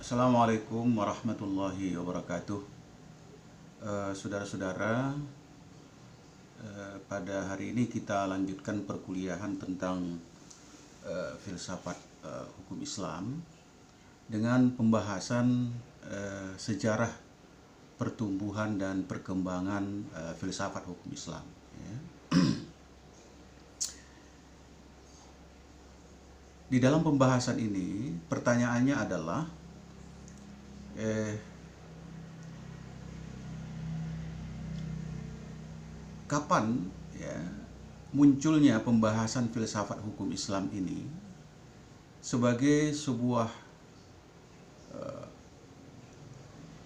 Assalamualaikum warahmatullahi wabarakatuh. Saudara-saudara, pada hari ini kita lanjutkan perkuliahan tentang filsafat hukum Islam dengan pembahasan sejarah pertumbuhan dan perkembangan filsafat hukum Islam. Ya. Di dalam pembahasan ini, pertanyaannya adalah kapan ya munculnya pembahasan filsafat hukum Islam ini sebagai sebuah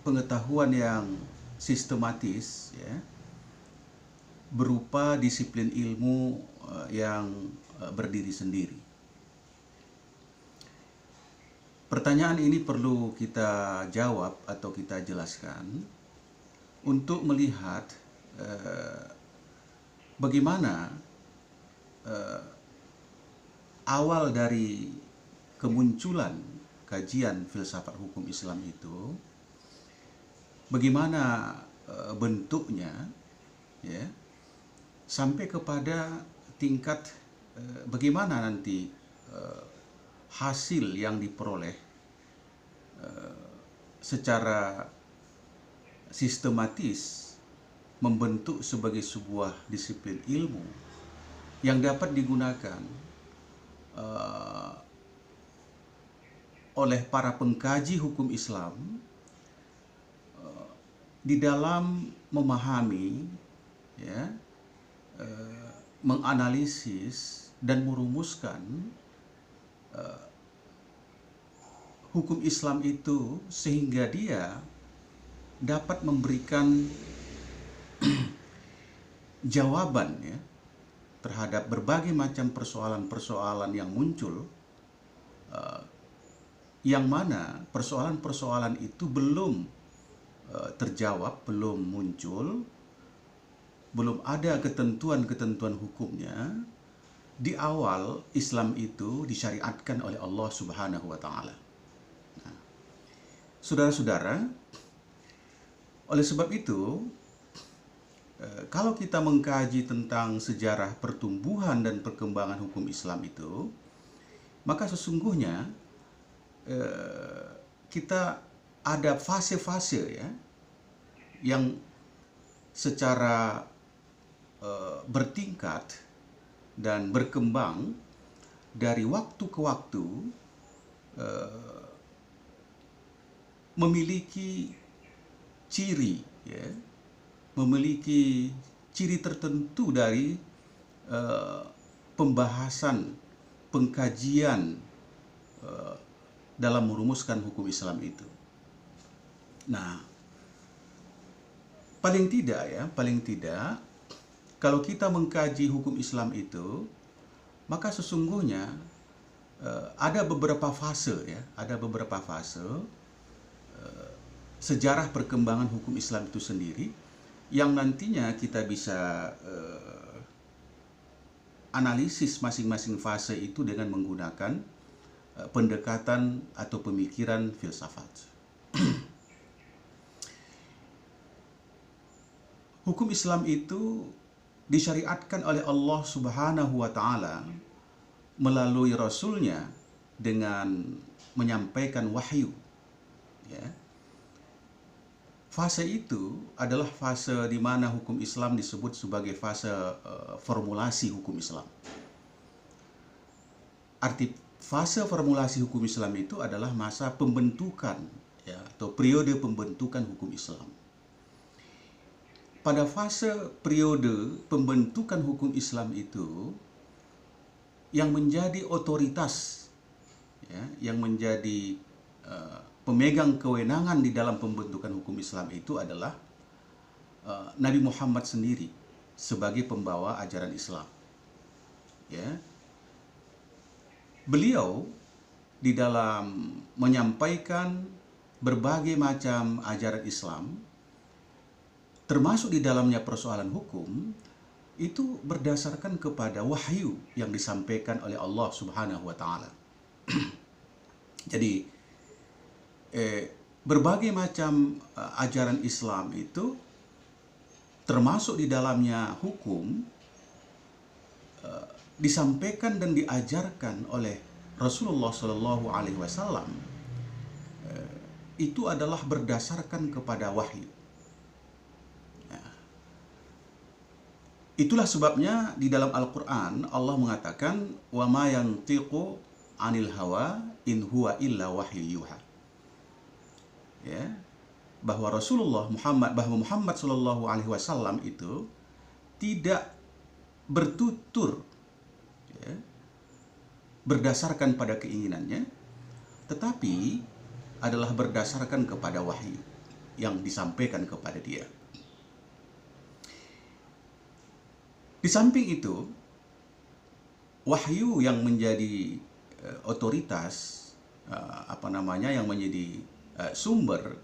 pengetahuan yang sistematis ya, berupa disiplin ilmu yang berdiri sendiri. Pertanyaan ini perlu kita jawab atau kita jelaskan untuk melihat bagaimana awal dari kemunculan kajian filsafat hukum Islam itu, bagaimana bentuknya, ya, sampai kepada tingkat bagaimana nanti hasil yang diperoleh secara sistematis membentuk sebagai sebuah disiplin ilmu yang dapat digunakan oleh para pengkaji hukum Islam di dalam memahami, ya, menganalisis dan merumuskan hukum Islam itu sehingga dia dapat memberikan jawaban ya terhadap berbagai macam persoalan-persoalan yang muncul, yang mana persoalan-persoalan itu belum terjawab, belum muncul, belum ada ketentuan-ketentuan hukumnya. Di awal Islam itu disyariatkan oleh Allah Subhanahu wa Ta'ala. Nah, saudara-saudara, oleh sebab itu, kalau kita mengkaji tentang sejarah pertumbuhan dan perkembangan hukum Islam itu, maka sesungguhnya kita ada fase-fase ya yang secara bertingkat dan berkembang dari waktu ke waktu, memiliki ciri ya, memiliki ciri tertentu dari pembahasan, pengkajian dalam merumuskan hukum Islam itu. Nah, paling tidak kalau kita mengkaji hukum Islam itu, maka sesungguhnya ada beberapa fase ya, sejarah perkembangan hukum Islam itu sendiri yang nantinya kita bisa analisis masing-masing fase itu dengan menggunakan pendekatan atau pemikiran filsafat. Hukum Islam itu disyariatkan oleh Allah Subhanahu wa Ta'ala melalui Rasulnya dengan menyampaikan wahyu. Ya. Fase itu adalah fase di mana hukum Islam disebut sebagai fase formulasi hukum Islam. Arti fase formulasi hukum Islam itu adalah masa pembentukan ya, atau periode pembentukan hukum Islam. Pada fase periode pembentukan hukum Islam itu, yang menjadi otoritas, ya, yang menjadi pemegang kewenangan di dalam pembentukan hukum Islam itu adalah Nabi Muhammad sendiri sebagai pembawa ajaran Islam. Ya. Beliau di dalam menyampaikan berbagai macam ajaran Islam, termasuk di dalamnya persoalan hukum, itu berdasarkan kepada wahyu yang disampaikan oleh Allah Subhanahu wa Ta'ala. Jadi berbagai macam ajaran Islam itu, termasuk di dalamnya hukum, disampaikan dan diajarkan oleh Rasulullah Shallallahu Alaihi Wasallam, itu adalah berdasarkan kepada wahyu. Itulah sebabnya di dalam Al-Quran Allah mengatakan, wa ma yantiqu anil hawa in huwa illa wahyu yuha. Ya, bahwa Muhammad Shallallahu Alaihi Wasallam itu tidak bertutur, ya, berdasarkan pada keinginannya, tetapi adalah berdasarkan kepada wahyu yang disampaikan kepada dia. Di samping itu, wahyu yang menjadi otoritas, yang menjadi sumber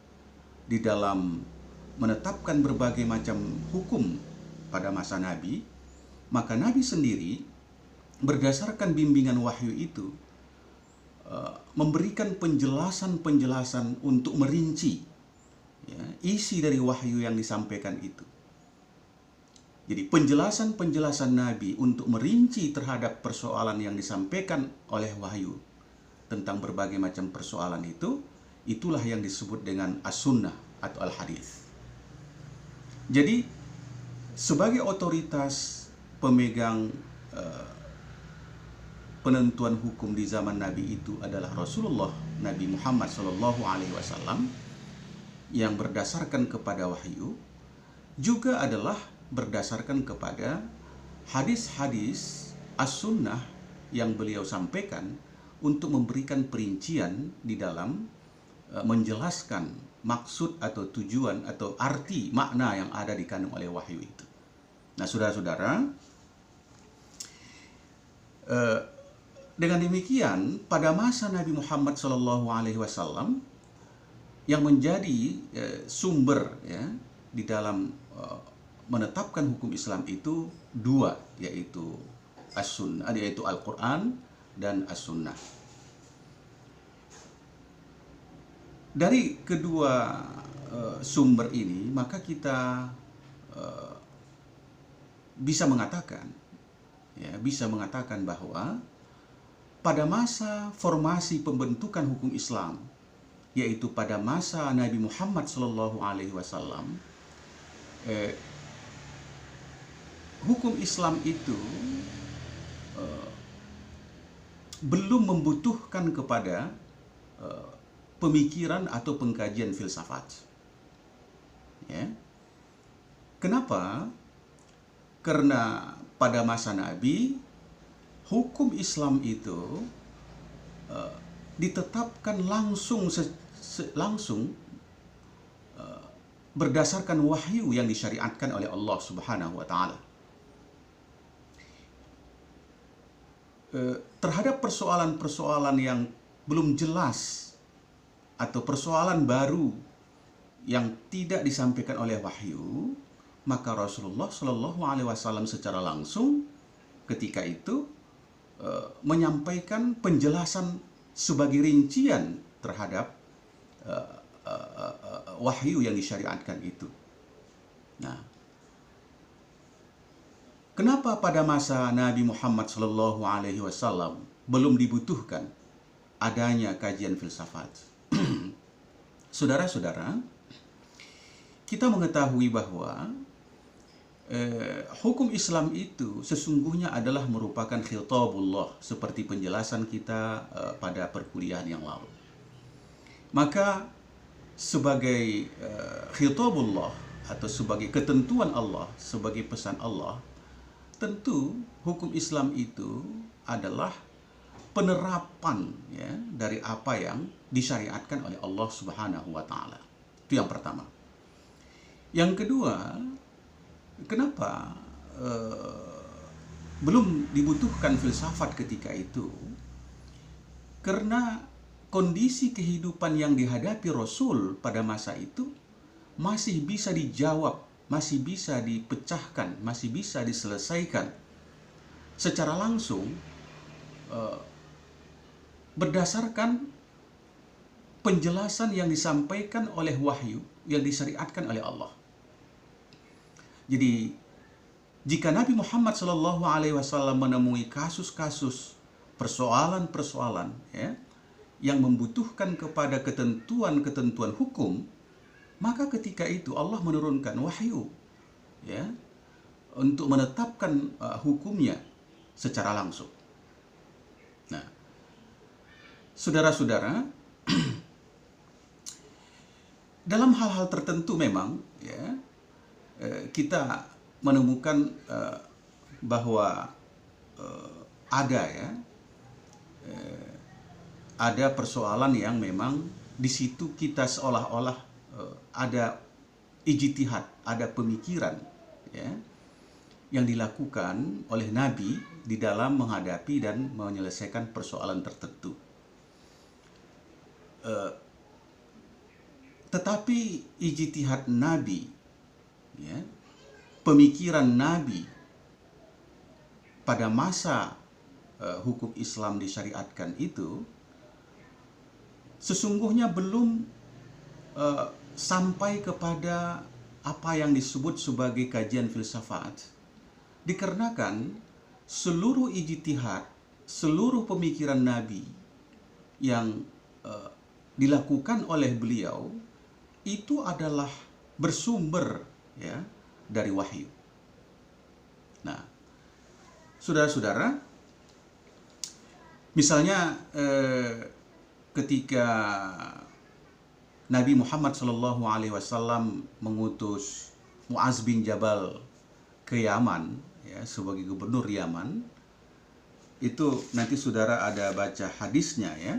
di dalam menetapkan berbagai macam hukum pada masa Nabi, maka Nabi sendiri berdasarkan bimbingan wahyu itu memberikan penjelasan-penjelasan untuk merinci, ya, isi dari wahyu yang disampaikan itu. Jadi penjelasan-penjelasan Nabi untuk merinci terhadap persoalan yang disampaikan oleh wahyu tentang berbagai macam persoalan itu, itulah yang disebut dengan as-sunnah atau al-hadis. Jadi sebagai otoritas pemegang penentuan hukum di zaman Nabi itu adalah Rasulullah Nabi Muhammad Shallallahu Alaihi Wasallam yang berdasarkan kepada wahyu, juga adalah berdasarkan kepada hadis-hadis as-sunnah yang beliau sampaikan untuk memberikan perincian di dalam menjelaskan maksud atau tujuan atau arti makna yang ada dikandung oleh wahyu itu. Nah, saudara-saudara, dengan demikian pada masa Nabi Muhammad SAW yang menjadi sumber, ya, di dalam menetapkan hukum Islam itu dua, yaitu as-sunnah, yaitu Al-Quran dan as-sunnah. Dari kedua sumber ini, maka kita bisa mengatakan bahwa pada masa formasi pembentukan hukum Islam, yaitu pada masa Nabi Muhammad SAW, hukum Islam itu belum membutuhkan kepada pemikiran atau pengkajian filsafat. Ya. Kenapa? Karena pada masa Nabi, hukum Islam itu ditetapkan langsung berdasarkan wahyu yang disyariatkan oleh Allah Subhanahu wa Ta'ala. Terhadap persoalan-persoalan yang belum jelas atau persoalan baru yang tidak disampaikan oleh wahyu, maka Rasulullah Shallallahu Alaihi Wasallam secara langsung ketika itu menyampaikan penjelasan sebagai rincian terhadap wahyu yang disyariatkan itu. Nah, kenapa pada masa Nabi Muhammad Shallallahu Alaihi Wasallam belum dibutuhkan adanya kajian filsafat? Saudara-saudara, kita mengetahui bahwa hukum Islam itu sesungguhnya adalah merupakan khitabullah, seperti penjelasan kita pada perkuliahan yang lalu. Maka sebagai khitabullah atau sebagai ketentuan Allah, sebagai pesan Allah, tentu hukum Islam itu adalah penerapan, ya, dari apa yang disyariatkan oleh Allah Subhanahu wa Ta'ala. Itu yang pertama. Yang kedua, kenapa belum dibutuhkan filsafat ketika itu? Karena kondisi kehidupan yang dihadapi Rasul pada masa itu masih bisa dijawab, masih bisa dipecahkan, masih bisa diselesaikan secara langsung berdasarkan penjelasan yang disampaikan oleh wahyu yang disyariatkan oleh Allah. Jadi jika Nabi Muhammad SAW menemui kasus-kasus persoalan-persoalan ya, yang membutuhkan kepada ketentuan-ketentuan hukum, maka ketika itu Allah menurunkan wahyu ya, untuk menetapkan hukumnya secara langsung. Nah, saudara-saudara, dalam hal-hal tertentu memang ya, kita menemukan bahwa ada ya, ada persoalan yang memang di situ kita seolah-olah ada ijtihad, ada pemikiran ya, yang dilakukan oleh Nabi di dalam menghadapi dan menyelesaikan persoalan tertentu. Tetapi ijtihad Nabi ya, pemikiran Nabi pada masa hukum Islam disyariatkan itu sesungguhnya belum sampai kepada apa yang disebut sebagai kajian filsafat, dikarenakan seluruh ijtihad, seluruh pemikiran Nabi yang dilakukan oleh beliau itu adalah bersumber ya, dari wahyu. Nah, saudara-saudara, misalnya ketika Nabi Muhammad SAW mengutus Muaz bin Jabal ke Yaman ya, sebagai gubernur Yaman, itu nanti saudara ada baca hadisnya ya.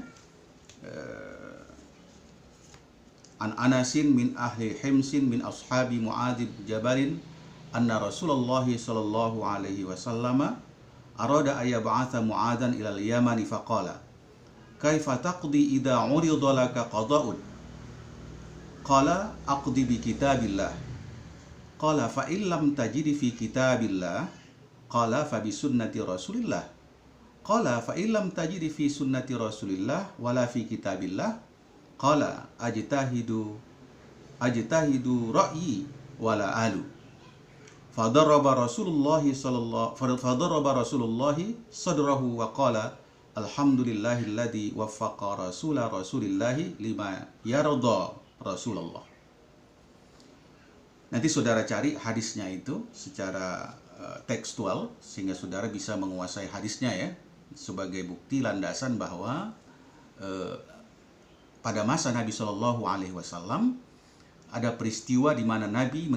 An Anasin min ahli Himsin min ashabi Muadz bin Jabalin anna Rasulullah sallallahu alaihi wasallam arada ayyab'atha Muadzan ila al-Yaman faqala kaifa taqdi idza 'urida laka qada'un qala aqdi bi kitabillah qala fa in lam tajid fi kitabillah qala fa bi sunnati Rasulillah qala fa in lam tajid fi sunnati Rasulillah wala fi kitabillah qala ajtahidu ra'yi wala alu. Fadaraba Rasulullah sadrahu wa qala alhamdulillahilladzi waffaqa rasulillahi lima yarda Rasulullah. Nanti saudara cari hadisnya itu secara tekstual sehingga saudara bisa menguasai hadisnya ya, sebagai bukti landasan bahwa pada masa Nabi Shallallahu Alaihi Wasallam ada peristiwa di mana Nabi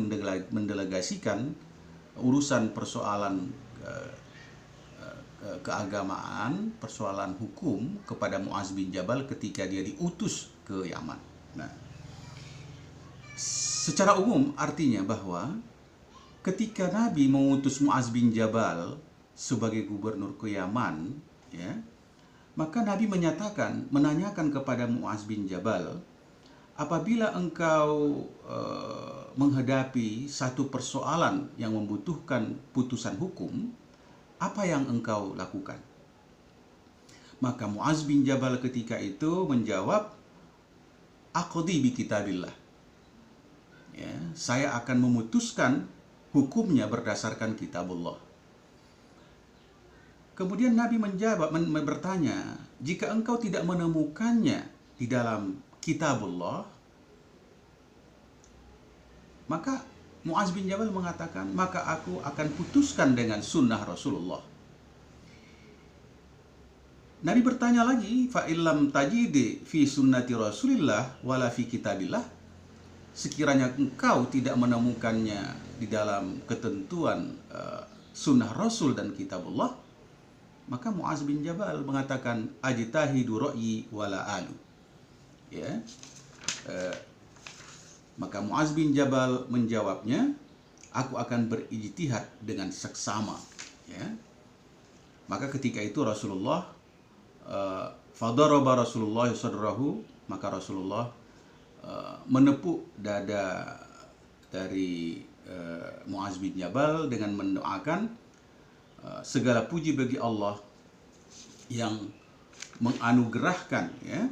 mendelegasikan urusan persoalan keagamaan, persoalan hukum kepada Muaz bin Jabal ketika dia diutus ke Yaman. Nah, secara umum artinya bahwa ketika Nabi mengutus Muaz bin Jabal sebagai gubernur ke Yaman, ya, maka Nabi menanyakan kepada Muaz bin Jabal, apabila engkau menghadapi satu persoalan yang membutuhkan putusan hukum, apa yang engkau lakukan? Maka Muaz bin Jabal ketika itu menjawab, aqdi bi kitabillah. Ya, saya akan memutuskan hukumnya berdasarkan kitabullah. Kemudian Nabi bertanya, jika engkau tidak menemukannya di dalam kitabullah, maka Muaz bin Jabal mengatakan, maka aku akan putuskan dengan sunnah Rasulullah. Nabi bertanya lagi, fa illam tajidi fi sunnati Rasulillah wala fi kitabillah, sekiranya engkau tidak menemukannya di dalam ketentuan sunnah Rasul dan kitabullah, maka Muaz bin Jabal mengatakan, ajtahidu ra'yi wala alu. Ya. Maka Muaz bin Jabal menjawabnya, aku akan berijtihad dengan seksama. Ya. Maka ketika itu Rasulullah fadaraba Rasulullah sadrahu, maka Rasulullah menepuk dada dari Muaz bin Jabal dengan mendoakan, segala puji bagi Allah yang menganugerahkan ya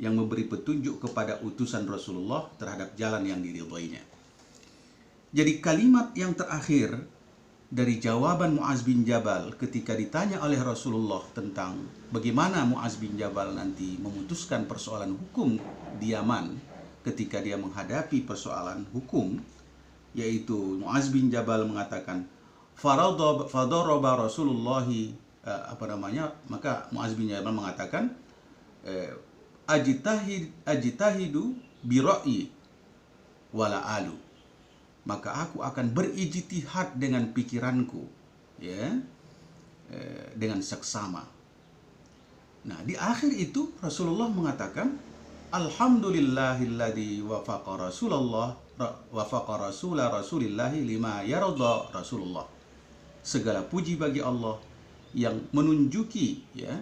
yang memberi petunjuk kepada utusan Rasulullah terhadap jalan yang diridhoinya. Jadi kalimat yang terakhir dari jawaban Mu'adz bin Jabal ketika ditanya oleh Rasulullah tentang bagaimana Mu'adz bin Jabal nanti memutuskan persoalan hukum di Yaman ketika dia menghadapi persoalan hukum, yaitu Mu'adz bin Jabal mengatakan fadaraba Rasulullah maka Mu'adz bin Jabal mengatakan ajtahidu bi ra'yi wala alu, maka aku akan berijtihad dengan pikiranku, ya, dengan seksama. Nah, di akhir itu Rasulullah mengatakan alhamdulillahilladzi wafaqa rasulillahi lima yarda Rasulullah. Segala puji bagi Allah yang menunjuki, ya,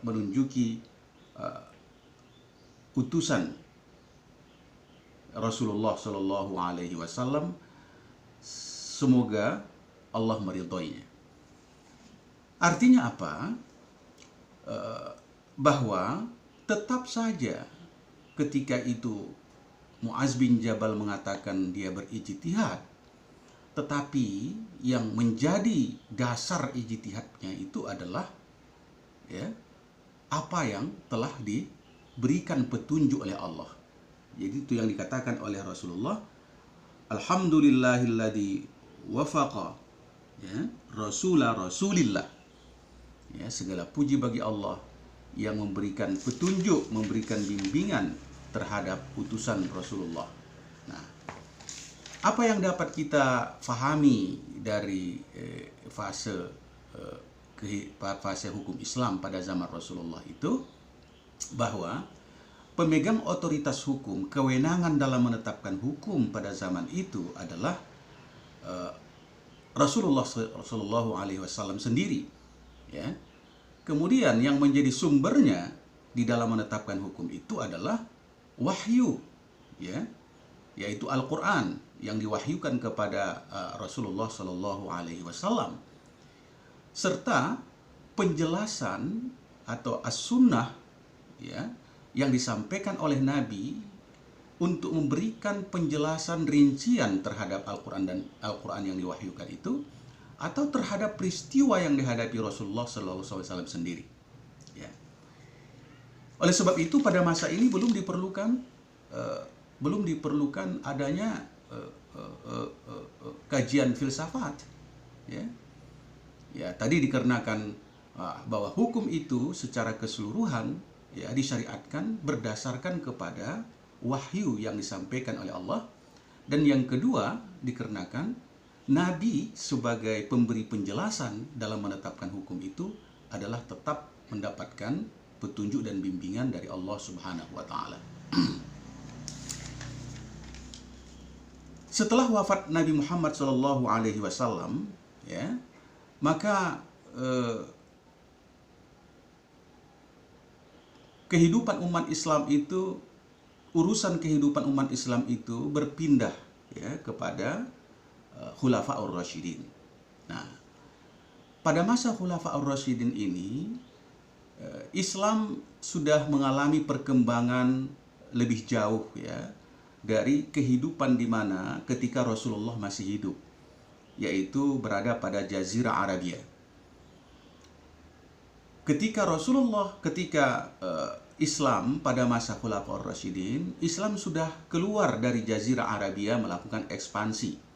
menunjuki utusan Rasulullah Shallallahu Alaihi Wasallam, semoga Allah meridhoinya. Artinya apa? Bahwa tetap saja ketika itu Mu'adz bin Jabal mengatakan dia berijtihad, tetapi yang menjadi dasar ijtihadnya itu adalah, ya, apa yang telah diberikan petunjuk oleh Allah. Jadi itu yang dikatakan oleh Rasulullah, alhamdulillahilladzi wafaqa, ya, rasulillah. Ya, segala puji bagi Allah yang memberikan petunjuk, memberikan bimbingan terhadap utusan Rasulullah. Nah, apa yang dapat kita fahami dari fase hukum Islam pada zaman Rasulullah itu, bahwa pemegang otoritas hukum, kewenangan dalam menetapkan hukum pada zaman itu adalah Rasulullah Shallallahu Alaihi Wasallam sendiri, ya. Kemudian yang menjadi sumbernya di dalam menetapkan hukum itu adalah wahyu, ya, yaitu Al-Quran yang diwahyukan kepada Rasulullah Shallallahu Alaihi Wasallam, serta penjelasan atau as-sunnah, ya, yang disampaikan oleh Nabi untuk memberikan penjelasan rincian terhadap Al-Quran dan Al-Quran yang diwahyukan itu, atau terhadap peristiwa yang dihadapi Rasulullah SAW sendiri. Ya. Oleh sebab itu pada masa ini belum diperlukan adanya kajian filsafat. Ya. Ya, tadi dikarenakan bahwa hukum itu secara keseluruhan, ya, disyariatkan berdasarkan kepada wahyu yang disampaikan oleh Allah, dan yang kedua dikarenakan Nabi sebagai pemberi penjelasan dalam menetapkan hukum itu adalah tetap mendapatkan petunjuk dan bimbingan dari Allah Subhanahu wa taala. Setelah wafat Nabi Muhammad sallallahu alaihi wasallam, ya, maka urusan kehidupan umat Islam itu berpindah, ya, kepada Khulafaur Rasyidin. Nah, pada masa Khulafaur Rasyidin ini Islam sudah mengalami perkembangan lebih jauh, ya, dari kehidupan di mana ketika Rasulullah masih hidup, yaitu berada pada Jazirah Arabia. Ketika Islam pada masa Khulafaur Rasyidin, Islam sudah keluar dari Jazirah Arabia melakukan ekspansi,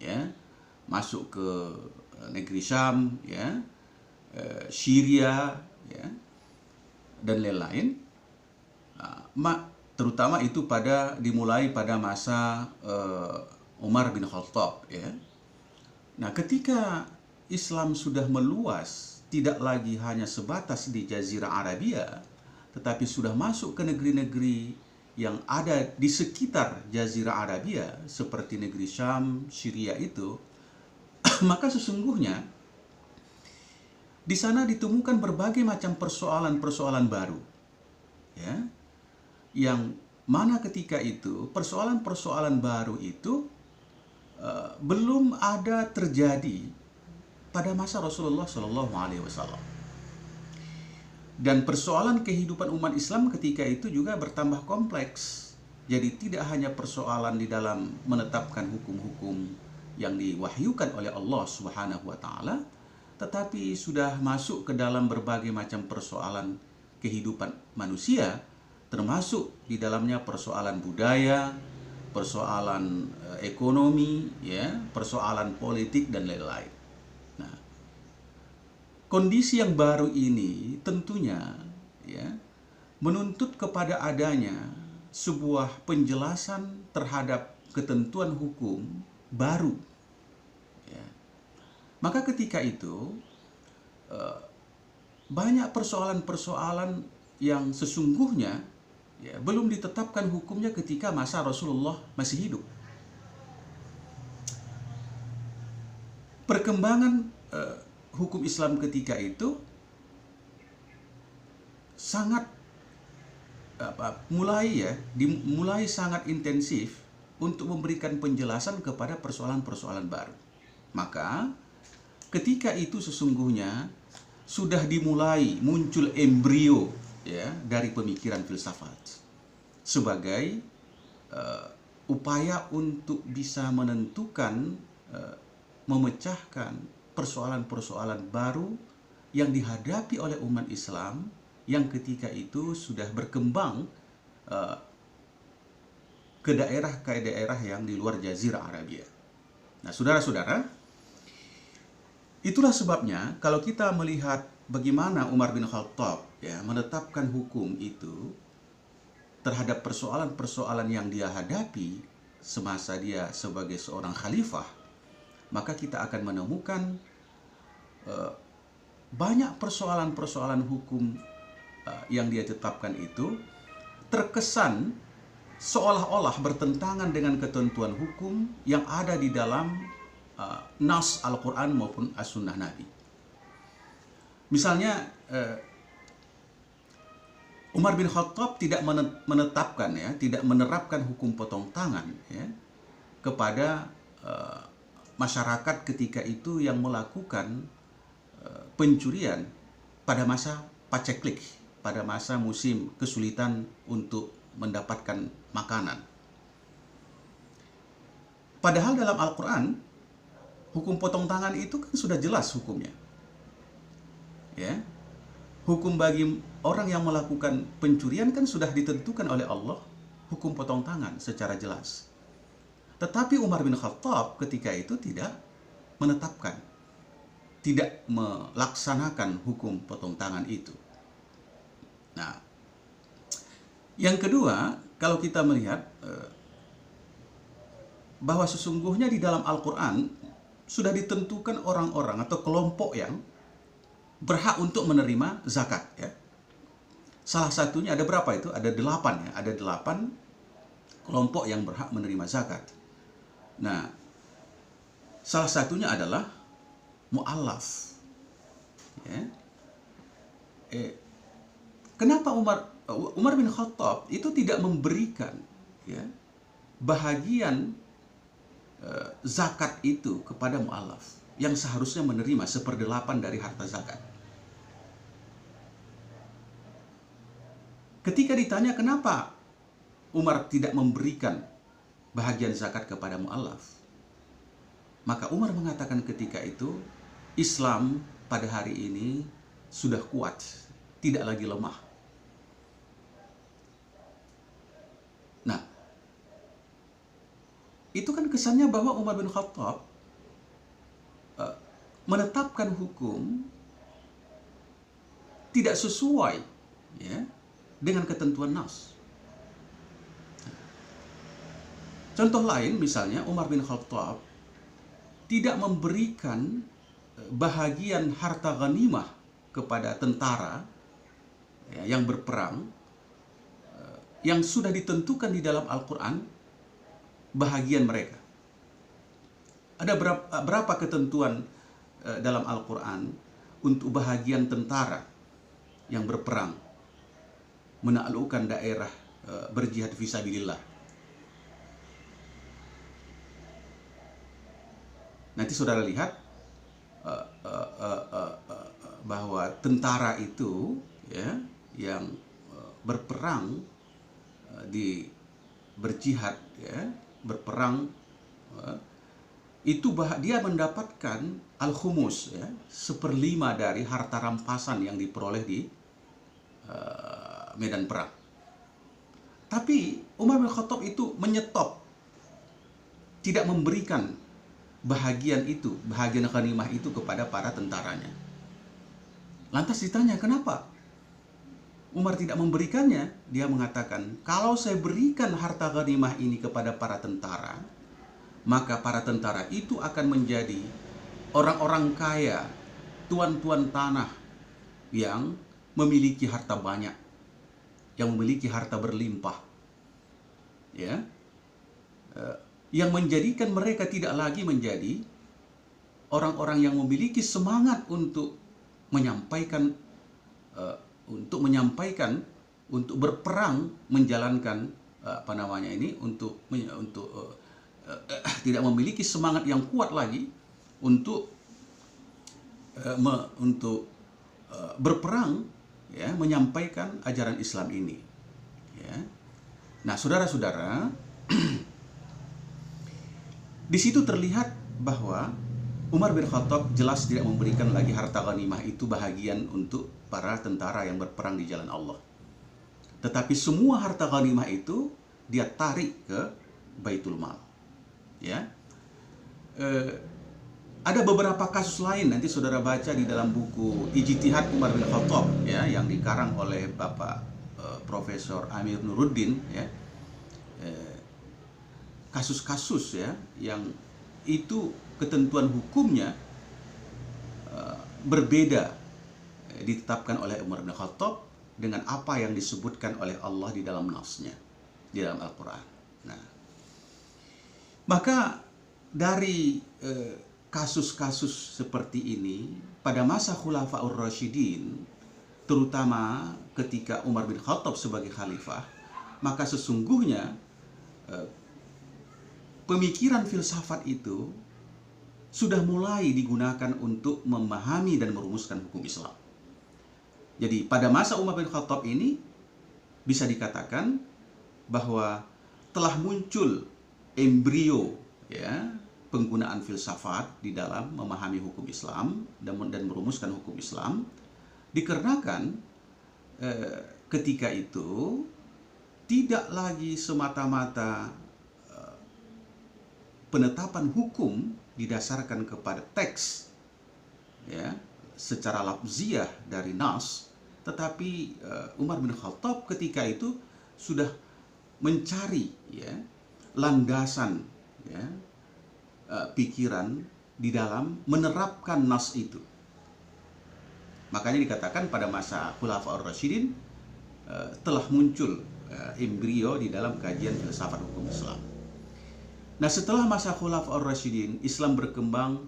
ya, masuk ke negeri Syam, ya, Syria, ya, dan lain-lain. Terutama itu dimulai pada masa Umar bin Khattab, ya. Nah, ketika Islam sudah meluas, tidak lagi hanya sebatas di Jazirah Arabia, tetapi sudah masuk ke negeri-negeri yang ada di sekitar Jazirah Arabia seperti negeri Syam, Syria itu, maka sesungguhnya di sana ditemukan berbagai macam persoalan-persoalan baru, ya, yang mana ketika itu persoalan-persoalan baru itu belum ada terjadi pada masa Rasulullah Shallallahu Alaihi Wasallam. Dan persoalan kehidupan umat Islam ketika itu juga bertambah kompleks. Jadi tidak hanya persoalan di dalam menetapkan hukum-hukum yang diwahyukan oleh Allah Subhanahu wa taala, tetapi sudah masuk ke dalam berbagai macam persoalan kehidupan manusia, termasuk di dalamnya persoalan budaya, persoalan ekonomi, ya, persoalan politik dan lain-lain. Nah, kondisi yang baru ini tentunya, ya, menuntut kepada adanya sebuah penjelasan terhadap ketentuan hukum baru. Ya. Maka ketika itu banyak persoalan-persoalan yang sesungguhnya, ya, belum ditetapkan hukumnya ketika masa Rasulullah masih hidup. Perkembangan hukum Islam ketika itu sangat mulai sangat intensif untuk memberikan penjelasan kepada persoalan-persoalan baru. Maka ketika itu sesungguhnya sudah dimulai muncul embrio, ya, dari pemikiran filsafat sebagai upaya untuk bisa menentukan, memecahkan persoalan-persoalan baru yang dihadapi oleh umat Islam yang ketika itu sudah berkembang ke daerah yang di luar Jazirah Arabia. Nah, saudara-saudara, itulah sebabnya kalau kita melihat bagaimana Umar bin Khattab, ya, menetapkan hukum itu terhadap persoalan-persoalan yang dia hadapi semasa dia sebagai seorang khalifah, maka kita akan menemukan banyak persoalan-persoalan hukum yang dia tetapkan itu terkesan seolah-olah bertentangan dengan ketentuan hukum yang ada di dalam nas Al-Quran maupun As-Sunnah Nabi. Misalnya, Umar bin Khattab tidak menetapkan, ya, tidak menerapkan hukum potong tangan, ya, kepada masyarakat ketika itu yang melakukan pencurian pada masa paceklik, pada masa musim kesulitan untuk mendapatkan makanan. Padahal dalam Al-Quran, hukum potong tangan itu kan sudah jelas hukumnya. Ya, hukum bagi orang yang melakukan pencurian kan sudah ditentukan oleh Allah, hukum potong tangan secara jelas. Tetapi Umar bin Khattab ketika itu tidak menetapkan, tidak melaksanakan hukum potong tangan itu. Nah, yang kedua, kalau kita melihat bahwa sesungguhnya di dalam Al-Quran sudah ditentukan orang-orang atau kelompok yang berhak untuk menerima zakat, ya. Salah satunya ada berapa itu? Ada 8, ya. Ada 8 kelompok yang berhak menerima zakat. Nah, salah satunya adalah mu'allaf. Ya. Kenapa Umar bin Khattab itu tidak memberikan, ya, bahagian zakat itu kepada mu'allaf yang seharusnya menerima 1/8 dari harta zakat? Ketika ditanya kenapa Umar tidak memberikan bahagian zakat kepada mu'allaf, maka Umar mengatakan ketika itu Islam pada hari ini sudah kuat, tidak lagi lemah. Nah, itu kan kesannya bahwa Umar bin Khattab menetapkan hukum tidak sesuai, ya, dengan ketentuan nas. Contoh lain misalnya Umar bin Khattab tidak memberikan bahagian harta ghanimah kepada tentara, ya, yang berperang, yang sudah ditentukan di dalam Al-Quran bahagian mereka. Ada berapa ketentuan dalam Al-Quran untuk bahagian tentara yang berperang menaklukkan daerah, berjihad fisabilillah. Nanti saudara lihat bahwa tentara itu, ya, yang berperang berjihad, ya, berperang, itu dia mendapatkan al-khumus, ya, 1/5 dari harta rampasan yang diperoleh di medan perang. Tapi Umar bin Khattab itu menyetop, tidak memberikan bahagian ghanimah itu kepada para tentaranya. Lantas ditanya, kenapa Umar tidak memberikannya? Dia mengatakan, kalau saya berikan harta ghanimah ini kepada para tentara, maka para tentara itu akan menjadi orang-orang kaya, tuan-tuan tanah yang memiliki harta banyak, yang memiliki harta berlimpah, ya, yang menjadikan mereka tidak lagi menjadi orang-orang yang memiliki semangat untuk menyampaikan, untuk berperang, menjalankan tidak memiliki semangat yang kuat lagi untuk berperang, ya, menyampaikan ajaran Islam ini, ya. Nah, saudara-saudara, di situ terlihat bahwa Umar bin Khattab jelas tidak memberikan lagi harta ghanimah itu bahagian untuk para tentara yang berperang di jalan Allah. Tetapi semua harta ghanimah itu dia tarik ke Baitul Mal, ya. Ada beberapa kasus lain, nanti saudara baca di dalam buku Ijtihad Umar bin Khattab, ya, yang dikarang oleh Bapak Profesor Amir Nuruddin, ya. Kasus-kasus, ya, yang itu ketentuan hukumnya berbeda, ditetapkan oleh Umar bin Khattab dengan apa yang disebutkan oleh Allah di dalam nasnya, di dalam Al-Quran. Nah, maka dari kasus-kasus seperti ini pada masa Khulafaur Rasyidin, terutama ketika Umar bin Khattab sebagai khalifah, maka sesungguhnya pemikiran filsafat itu sudah mulai digunakan untuk memahami dan merumuskan hukum Islam. Jadi pada masa Umar bin Khattab ini bisa dikatakan bahwa telah muncul embrio, ya, penggunaan filsafat di dalam memahami hukum Islam dan merumuskan hukum Islam, dikarenakan ketika itu tidak lagi semata-mata penetapan hukum didasarkan kepada teks, ya, secara lafziah dari nas, tetapi Umar bin Khattab ketika itu sudah mencari, ya, landasan, ya, pikiran di dalam menerapkan nas itu. Makanya dikatakan pada masa Khulafaur Rasyidin telah muncul embrio di dalam kajian filsafat hukum Islam. Nah, setelah masa Khulafaur Rasyidin, Islam berkembang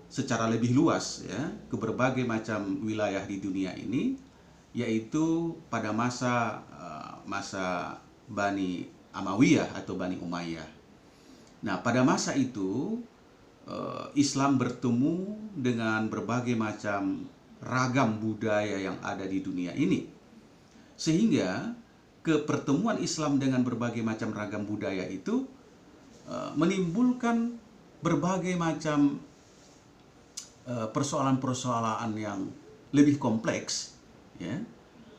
secara lebih luas, ya, ke berbagai macam wilayah di dunia ini, yaitu pada masa Bani Amawiyah atau Bani Umayyah. Nah, pada masa itu Islam bertemu dengan berbagai macam ragam budaya yang ada di dunia ini, sehingga kepertemuan Islam dengan berbagai macam ragam budaya itu menimbulkan berbagai macam persoalan-persoalan yang lebih kompleks, ya,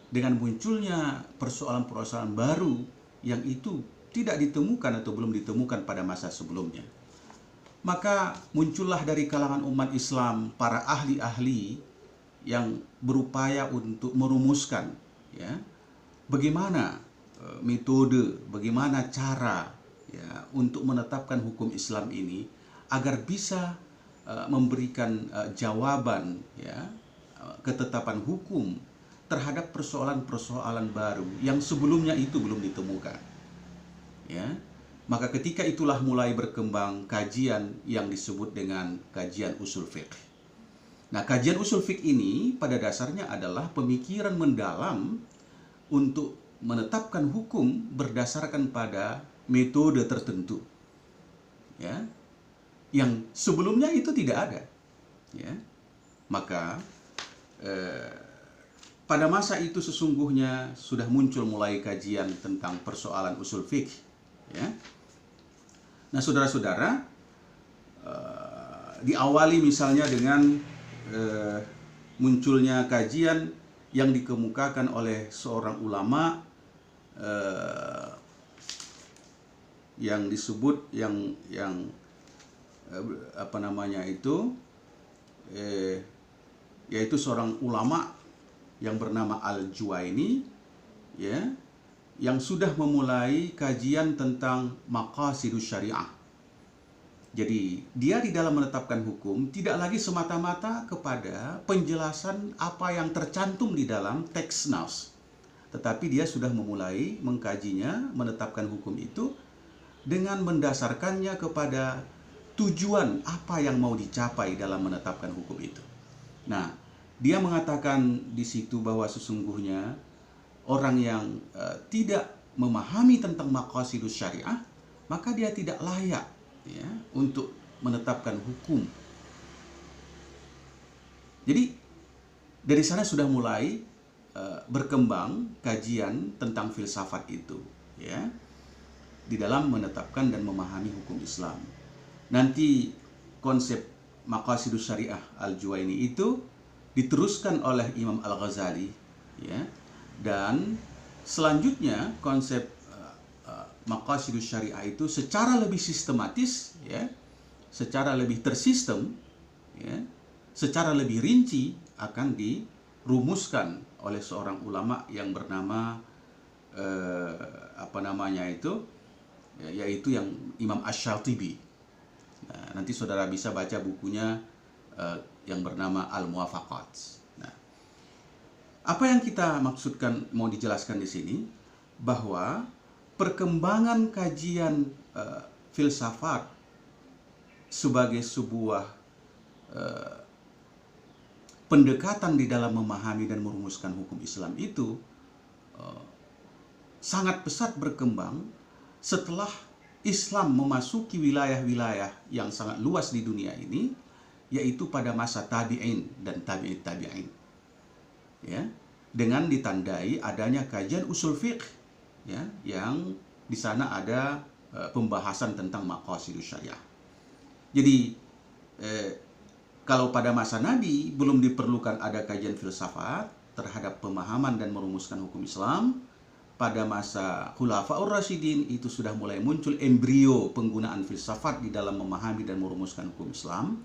dengan munculnya persoalan-persoalan baru yang itu tidak ditemukan atau belum ditemukan pada masa sebelumnya. Maka muncullah dari kalangan umat Islam para ahli-ahli yang berupaya untuk merumuskan, ya, bagaimana metode, bagaimana cara, ya, untuk menetapkan hukum Islam ini agar bisa memberikan jawaban, ya, ketetapan hukum terhadap persoalan-persoalan baru yang sebelumnya itu belum ditemukan, ya. Maka ketika itulah mulai berkembang kajian yang disebut dengan kajian usul fiqh. Nah, kajian usul fiqh ini pada dasarnya adalah pemikiran mendalam untuk menetapkan hukum berdasarkan pada metode tertentu, ya, yang sebelumnya itu tidak ada, ya. Maka pada masa itu sesungguhnya sudah muncul mulai kajian tentang persoalan usul fikih, ya. Nah, saudara-saudara, diawali misalnya dengan munculnya kajian yang dikemukakan oleh seorang ulama yang disebut apa namanya itu, yaitu seorang ulama yang bernama Al-Juwaini, ya, yang sudah memulai kajian tentang maqasidus syariah. Jadi dia di dalam menetapkan hukum tidak lagi semata-mata kepada penjelasan apa yang tercantum di dalam teks nas, tetapi dia sudah memulai mengkajinya, menetapkan hukum itu dengan mendasarkannya kepada tujuan apa yang mau dicapai dalam menetapkan hukum itu. Nah, dia mengatakan di situ bahwa sesungguhnya orang yang tidak memahami tentang maqasidus syariah, maka dia tidak layak, ya, untuk menetapkan hukum. Jadi dari sana sudah mulai berkembang kajian tentang filsafat itu, ya, di dalam menetapkan dan memahami hukum Islam. Nanti konsep maqasidus syariah Al-Juwaini itu diteruskan oleh Imam Al-Ghazali, ya, dan selanjutnya konsep maqasidus syariah itu secara lebih sistematis, ya, secara lebih tersistem, ya, secara lebih rinci akan dirumuskan oleh seorang ulama yang bernama apa namanya itu, yaitu yang Imam Asy-Syatibi. Nah, nanti saudara bisa baca bukunya yang bernama Al-Muwafaqat. Nah, apa yang kita maksudkan mau dijelaskan di sini, bahwa perkembangan kajian filsafat sebagai sebuah pendekatan di dalam memahami dan merumuskan hukum Islam itu sangat pesat berkembang setelah Islam memasuki wilayah-wilayah yang sangat luas di dunia ini, yaitu pada masa tabi'in dan tabi'in, ya, dengan ditandai adanya kajian usul fiqh, ya, yang di sana ada pembahasan tentang maqasidus syariah. Jadi kalau pada masa Nabi belum diperlukan ada kajian filsafat terhadap pemahaman dan merumuskan hukum Islam, pada masa Khulafaur Rasyidin itu sudah mulai muncul embrio penggunaan filsafat di dalam memahami dan merumuskan hukum Islam,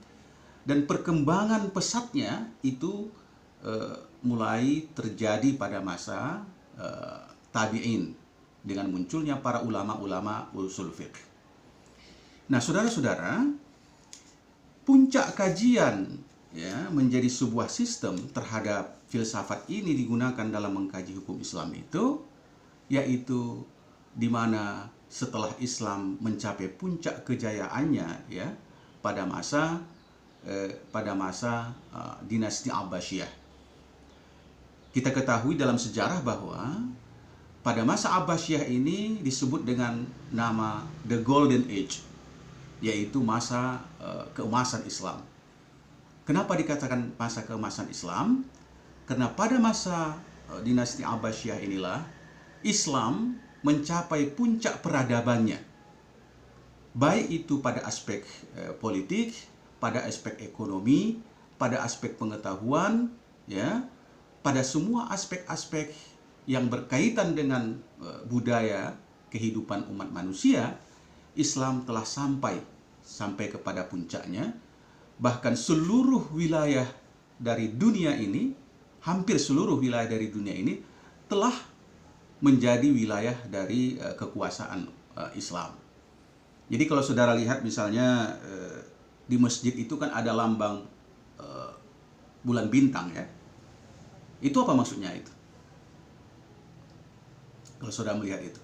dan perkembangan pesatnya itu mulai terjadi pada masa tabi'in dengan munculnya para ulama-ulama usul fiqh. Nah, saudara-saudara, puncak kajian, ya, menjadi sebuah sistem terhadap filsafat ini digunakan dalam mengkaji hukum Islam itu, yaitu di mana setelah Islam mencapai puncak kejayaannya, ya, pada masa dinasti Abbasiyah. Kita ketahui dalam sejarah bahwa pada masa Abbasiyah ini disebut dengan nama The Golden Age, yaitu masa keemasan Islam. Kenapa dikatakan masa keemasan Islam? Karena pada masa dinasti Abbasiyah inilah Islam mencapai puncak peradabannya, baik itu pada aspek politik, pada aspek ekonomi, pada aspek pengetahuan, ya, pada semua aspek-aspek yang berkaitan dengan budaya kehidupan umat manusia. Islam telah sampai kepada puncaknya. Bahkan seluruh wilayah dari dunia ini, hampir seluruh wilayah dari dunia ini telah menjadi wilayah dari kekuasaan Islam. Jadi kalau saudara lihat misalnya di masjid itu kan ada lambang bulan bintang, ya. Itu apa maksudnya itu? Kalau saudara melihat itu,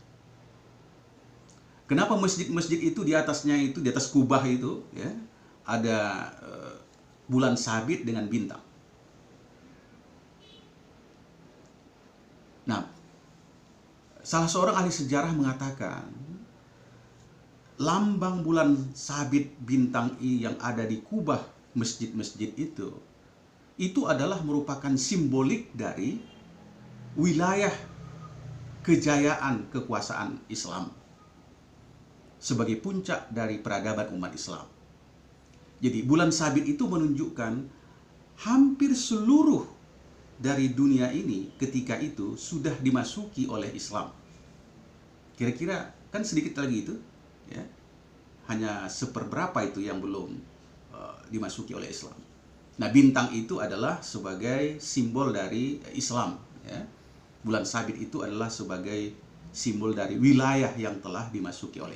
kenapa masjid-masjid itu di atasnya itu, di atas kubah itu, ya, ada bulan sabit dengan bintang? Nah, salah seorang ahli sejarah mengatakan lambang bulan sabit bintang yang ada di kubah masjid-masjid itu adalah merupakan simbolik dari wilayah kejayaan kekuasaan Islam sebagai puncak dari peradaban umat Islam. Jadi bulan sabit itu menunjukkan hampir seluruh dari dunia ini ketika itu sudah dimasuki oleh Islam. Kira-kira kan sedikit lagi itu, ya, hanya seperberapa itu yang belum dimasuki oleh Islam. Nah, bintang itu adalah sebagai simbol dari Islam, ya. Bulan sabit itu adalah sebagai simbol dari wilayah yang telah dimasuki oleh